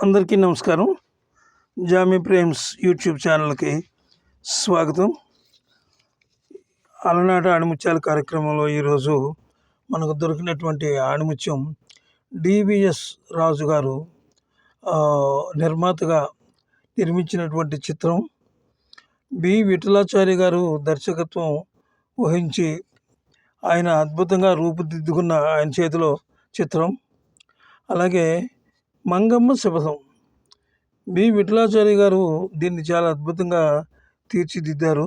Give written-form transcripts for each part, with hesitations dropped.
అందరికీ నమస్కారం. Jamie Prem's YouTube ఛానల్కి స్వాగతం. అలనాటి ఆణిముత్యాల కార్యక్రమంలో ఈరోజు మనకు దొరికినటువంటి ఆణిముత్యం డివిఎస్ రాజు గారు నిర్మాతగా నిర్మించినటువంటి చిత్రం. బి విఠలాచారి గారు దర్శకత్వం వహించి ఆయన అద్భుతంగా రూపుదిద్దుకున్న ఆయన చేతిలో చిత్రం. అలాగే మంగమ్మ శపథం. బి విఠలాచారి గారు దీన్ని చాలా అద్భుతంగా తీర్చిదిద్దారు.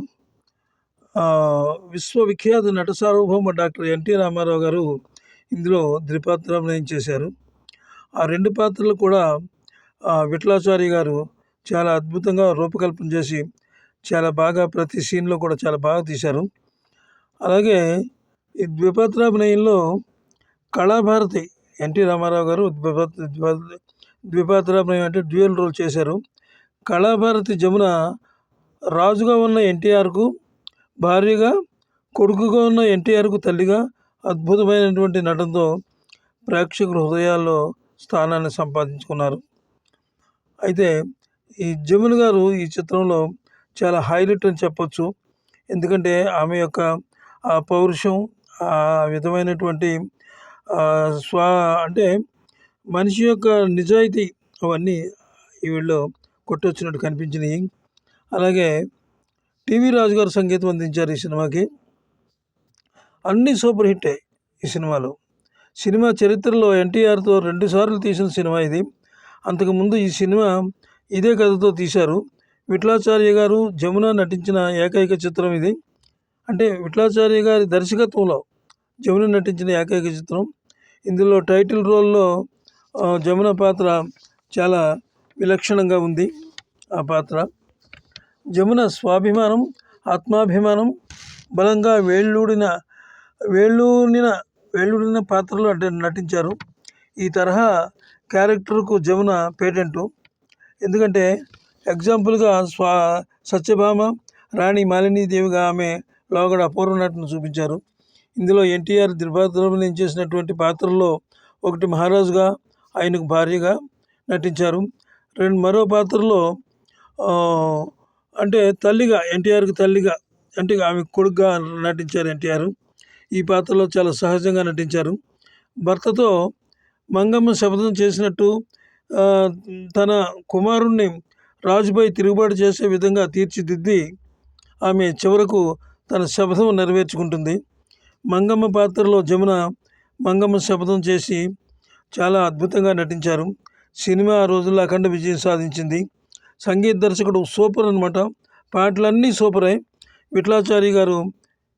విశ్వవిఖ్యాత నట సార్వభౌమ డాక్టర్ ఎన్టీ రామారావు గారు ఇందులో ద్విపాత్రాభినయం చేశారు. ఆ రెండు పాత్రలు కూడా విఠలాచారి గారు చాలా అద్భుతంగా రూపకల్పన చేసి చాలా బాగా ప్రతి సీన్లో కూడా చాలా బాగా తీశారు. అలాగే ఈ ద్విపాత్రాభినయంలో కళాభారతి ఎన్టీ రామారావు గారు ద్విపాత్రాభినయం అంటే డ్యూయల్ రోల్ చేశారు. కళాభారతి జమున రాజుగా ఉన్న ఎన్టీఆర్కు భార్యగా, కొడుకుగా ఉన్న ఎన్టీఆర్కు తల్లిగా అద్భుతమైనటువంటి నటనతో ప్రేక్షకుల హృదయాల్లో స్థానాన్ని సంపాదించుకున్నారు. అయితే ఈ జమున గారు ఈ చిత్రంలో చాలా హైలైట్ అని చెప్పొచ్చు. ఎందుకంటే ఆమె యొక్క ఆ పౌరుషం, ఆ విధమైనటువంటి అంటే మనిషి యొక్క నిజాయితీ అవన్నీ వీళ్ళు కొట్టొచ్చినట్టు కనిపించినాయి. అలాగే టీవీ రాజు గారు సంగీతం అందించారు ఈ సినిమాకి. అన్నీ సూపర్ హిట్టే ఈ సినిమాలో. సినిమా చరిత్రలో ఎన్టీఆర్తో 2 సార్లు తీసిన సినిమా ఇది. అంతకుముందు ఈ సినిమా ఇదే కథతో తీశారు. విఠలాచార్య గారు జమున నటించిన ఏకైక చిత్రం ఇది. అంటే విఠలాచార్య గారి దర్శకత్వంలో జమున నటించిన ఏకైక చిత్రం. ఇందులో టైటిల్ రోల్లో జమున పాత్ర చాలా విలక్షణంగా ఉంది. ఆ పాత్ర జమున స్వాభిమానం, ఆత్మాభిమానం బలంగా వేళ్ళూడిన పాత్రలో నటించారు. ఈ తరహా క్యారెక్టర్కు జమున పేటెంటు. ఎందుకంటే ఎగ్జాంపుల్గా సత్యభామ, రాణి మాలినీదేవిగా ఆమె లోగడ అపూర్వ నటన చూపించారు. ఇందులో ఎన్టీఆర్ ద్విపాత్రాభినయం చేసినటువంటి పాత్రల్లో ఒకటి మహారాజుగా, ఆయనకు భార్యగా నటించారు. మరో పాత్రలో అంటే తల్లిగా, ఎన్టీఆర్కి తల్లిగా, అంటే ఆమె కొడుకుగా నటించారు ఎన్టీఆర్. ఈ పాత్రలో చాలా సహజంగా నటించారు. భర్తతో మంగమ్మ శపథం చేసినట్టు తన కుమారుణ్ణి రాజుపై తిరుగుబాటు చేసే విధంగా తీర్చిదిద్ది ఆమె చివరకు తన శపథం నెరవేర్చుకుంటుంది. మంగమ్మ పాత్రలో జమున మంగమ్మ శపథం చేసి చాలా అద్భుతంగా నటించారు. సినిమా ఆ రోజుల్లో అఖండ విజయం సాధించింది. సంగీత దర్శకుడు సూపర్ అనమాట. పాటలన్నీ సూపరే. విఠలాచారి గారు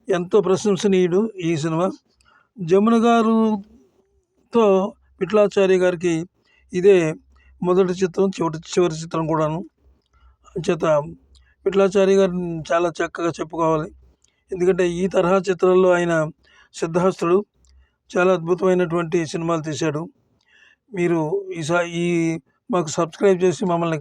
ఎంతో ప్రశంసనీయుడు. ఈ సినిమా జమున గారుతో విఠలాచారి గారికి ఇదే మొదటి చిత్రం, చివరి చిత్రం కూడాను. చేత విఠలాచారి గారిని చాలా చక్కగా చెప్పుకోవాలి. ఎందుకంటే ఈ తరహా చిత్రాల్లో ఆయన సిద్ధహస్తుడు. చాలా అద్భుతమైనటువంటి సినిమాలు తీశాడు. మీరు మాకు సబ్స్క్రైబ్ చేసి మమ్మల్ని